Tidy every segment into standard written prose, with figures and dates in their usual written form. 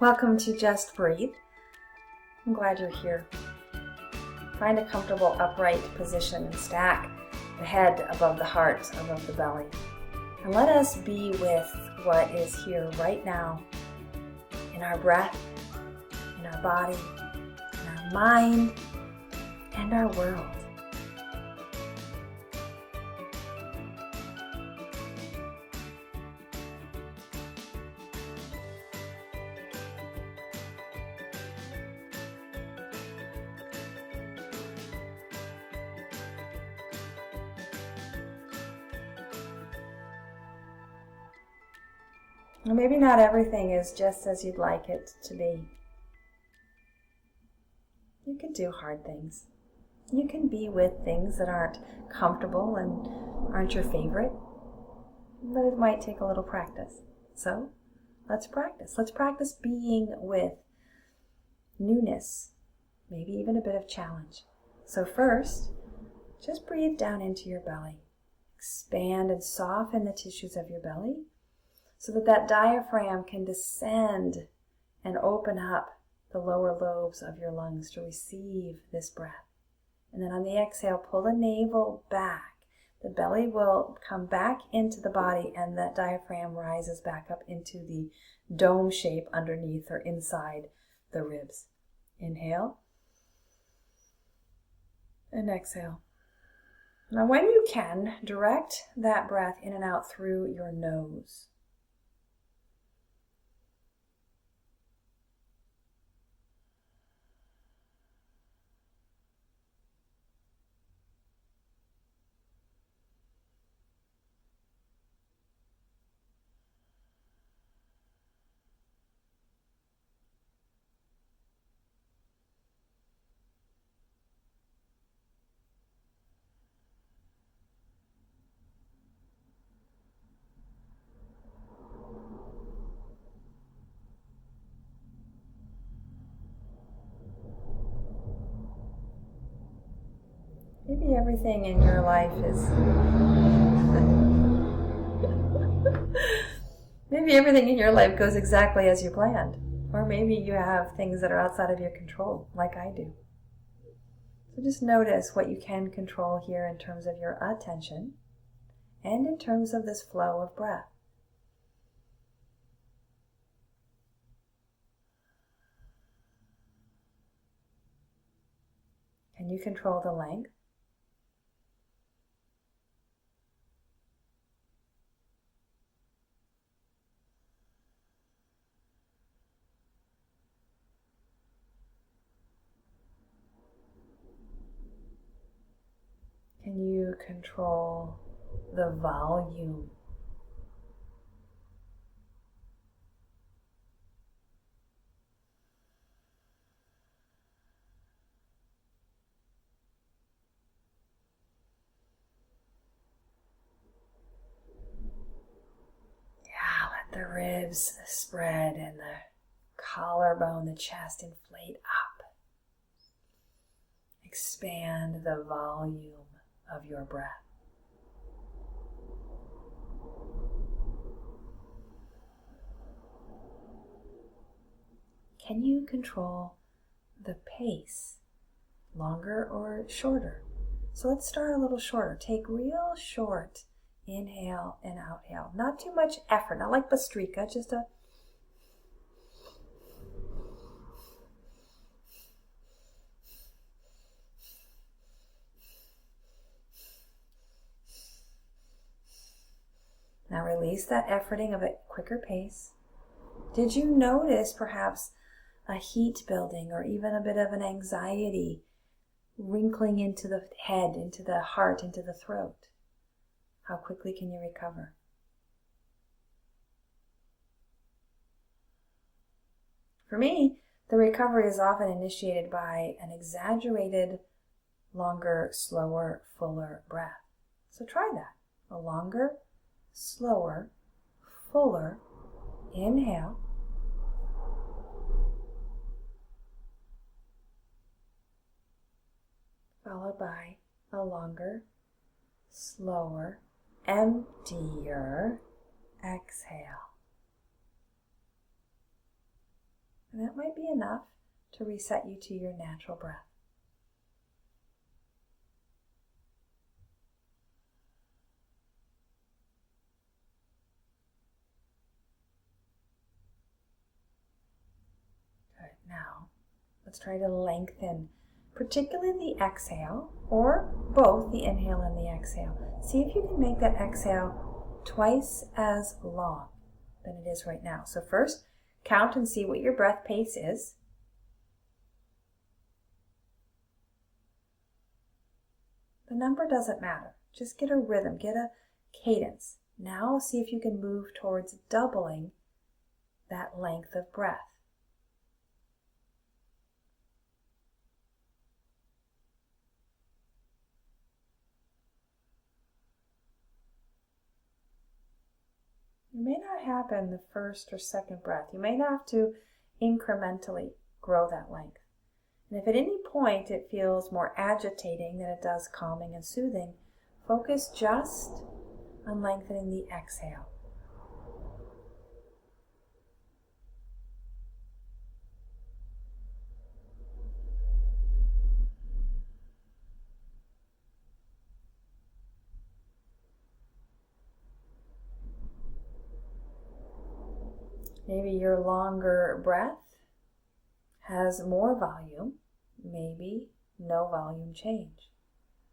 Welcome to Just Breathe. I'm glad you're here. Find a comfortable upright position and stack the head above the heart, above the belly. And let us be with what is here right now in our breath, in our body, in our mind, and our world. Well, maybe not everything is just as you'd like it to be. You can do hard things. You can be with things that aren't comfortable and aren't your favorite, but it might take a little practice. So, let's practice. Let's practice being with newness, maybe even a bit of challenge. So first, just breathe down into your belly. Expand and soften the tissues of your belly, so that diaphragm can descend and open up the lower lobes of your lungs to receive this breath. And then on the exhale, pull the navel back. The belly will come back into the body and that diaphragm rises back up into the dome shape underneath or inside the ribs. Inhale and exhale. Now when you can, direct that breath in and out through your nose. Maybe everything in your life is maybe everything in your life goes exactly as you planned. Or maybe you have things that are outside of your control, like I do. So just notice what you can control here in terms of your attention and in terms of this flow of breath. Can you control the length? Can you control the volume? Yeah, let the ribs spread and the collarbone, the chest inflate up. Expand the volume of your breath. Can you control the pace, longer or shorter? So let's start a little shorter. Take real short inhale and outhale. Not too much effort, not like Bastrika, just a Now release that efforting of a quicker pace. Did you notice perhaps a heat building or even a bit of an anxiety wrinkling into the head, into the heart, into the throat? How quickly can you recover? For me, the recovery is often initiated by an exaggerated, longer, slower, fuller breath. So try that. A longer, slower, fuller inhale. Followed by a longer, slower, emptier exhale. And that might be enough to reset you to your natural breath. Good. Now, let's try to lengthen, particularly the exhale, or both the inhale and the exhale. See if you can make that exhale twice as long than it is right now. So first, count and see what your breath pace is. The number doesn't matter. Just get a rhythm, get a cadence. Now see if you can move towards doubling that length of breath. It may not happen the first or second breath. You may have to incrementally grow that length. And if at any point it feels more agitating than it does calming and soothing, focus just on lengthening the exhale. Maybe your longer breath has more volume, maybe no volume change.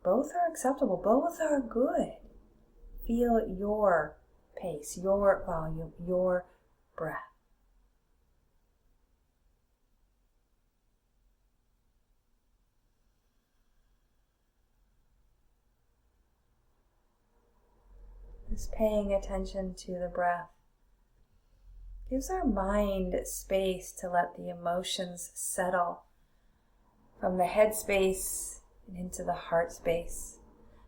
Both are acceptable, both are good. Feel your pace, your volume, your breath. Just paying attention to the breath gives our mind space to let the emotions settle from the head space and into the heart space.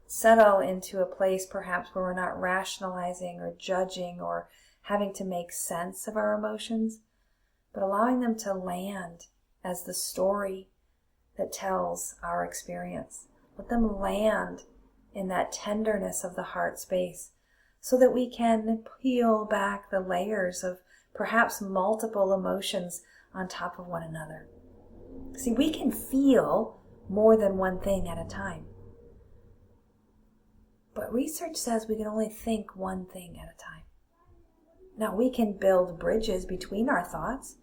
Settle into a place perhaps where we're not rationalizing or judging or having to make sense of our emotions, but allowing them to land as the story that tells our experience. Let them land in that tenderness of the heart space so that we can peel back the layers of perhaps multiple emotions on top of one another. See, we can feel more than one thing at a time. But research says we can only think one thing at a time. Now, we can build bridges between our thoughts,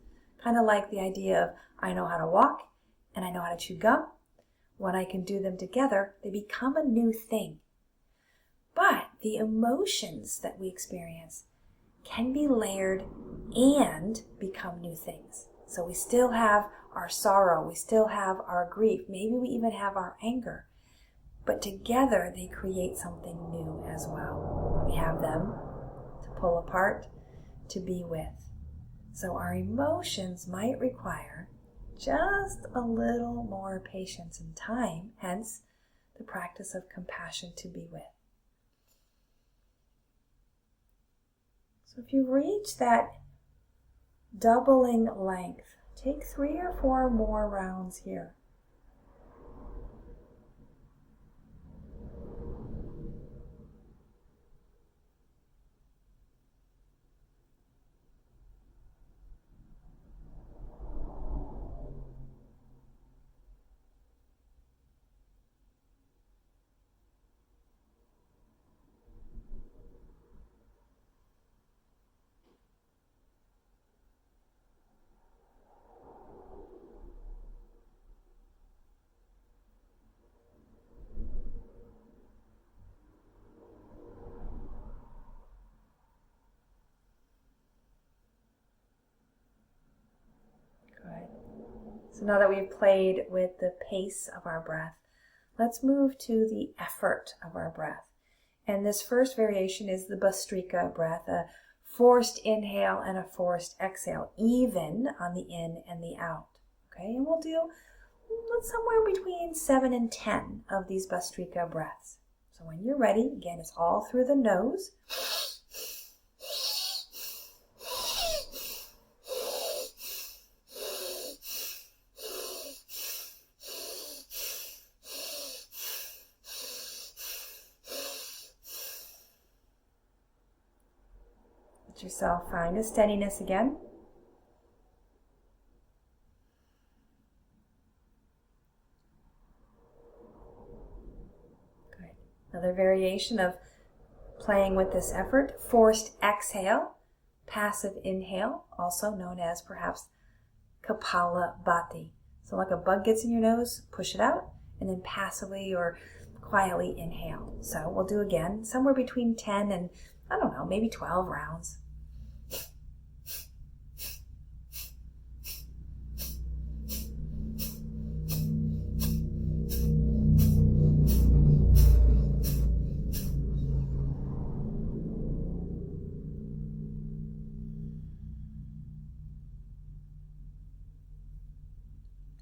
kind of like the idea of I know how to walk and I know how to chew gum. When I can do them together, they become a new thing. But the emotions that we experience can be layered and become new things. So we still have our sorrow, we still have our grief, maybe we even have our anger. But together they create something new as well. We have them to pull apart, to be with. So our emotions might require just a little more patience and time, hence the practice of compassion to be with. So if you reach that doubling length, take 3 or 4 more rounds here. So now that we've played with the pace of our breath, let's move to the effort of our breath. And this first variation is the Bhastrika breath, a forced inhale and a forced exhale, even on the in and the out. Okay, and we'll do somewhere between 7 and 10 of these Bhastrika breaths. So when you're ready, again, it's all through the nose. Let yourself find a steadiness again. variation of playing with this effort. Forced exhale, passive inhale, also known as perhaps Kapalabhati. So like a bug gets in your nose, push it out, and then passively or quietly inhale. So we'll do again, somewhere between 10 and, I don't know, maybe 12 rounds.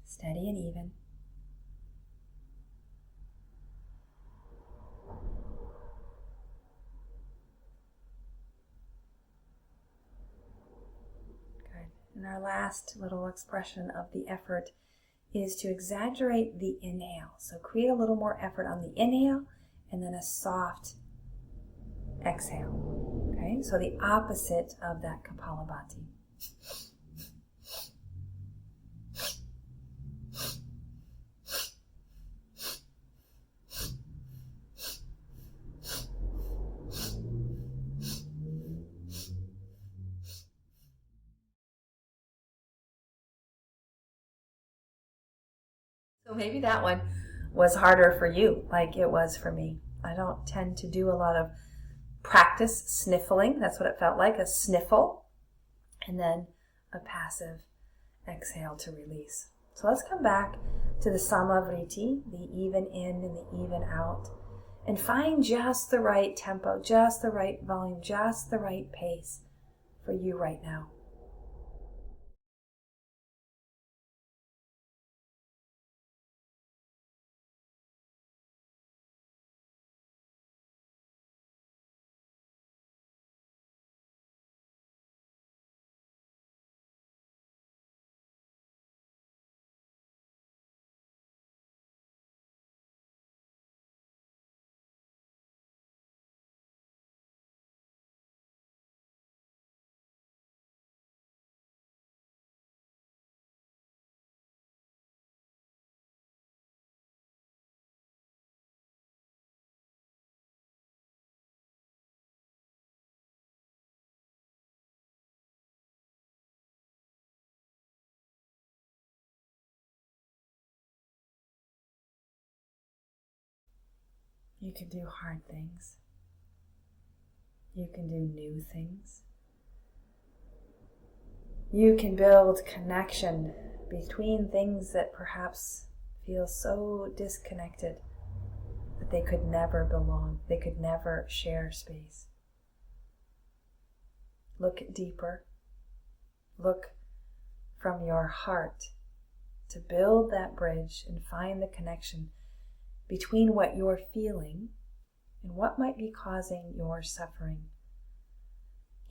Steady and even. Good. And our last little expression of the effort is to exaggerate the inhale. So create a little more effort on the inhale and then a soft exhale. Okay, so the opposite of that Kapalabhati. So maybe that one was harder for you, like it was for me. I don't tend to do a lot of practice sniffling. That's what it felt like, a sniffle, and then a passive exhale to release. So let's come back to the Samavriti, the even in and the even out, and find just the right tempo, just the right volume, just the right pace for you right now. You can do hard things. You can do new things. You can build connection between things that perhaps feel so disconnected that they could never belong. They could never share space. Look deeper. Look from your heart to build that bridge and find the connection between what you're feeling and what might be causing your suffering.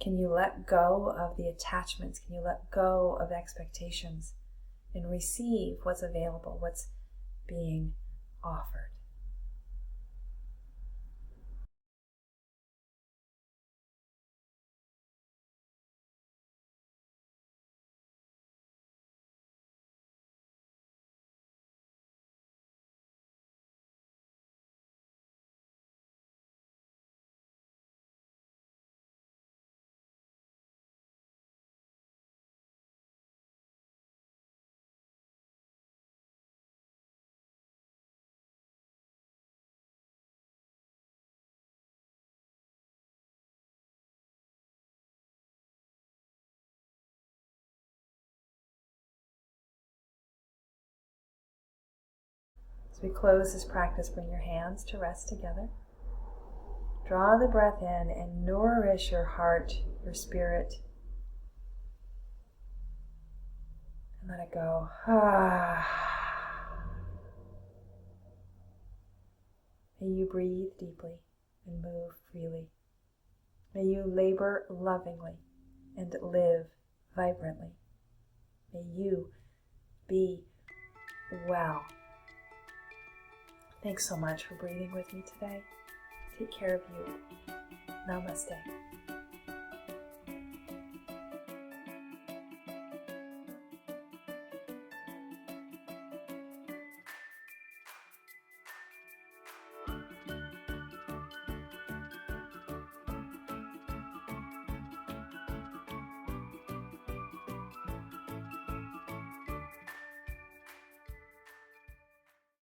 Can you let go of the attachments? Can you let go of expectations and receive what's available, what's being offered? As we close this practice, bring your hands to rest together. Draw the breath in and nourish your heart, your spirit. And let it go. May you breathe deeply and move freely. May you labor lovingly and live vibrantly. May you be well. Thanks so much for breathing with me today. Take care of you. Namaste.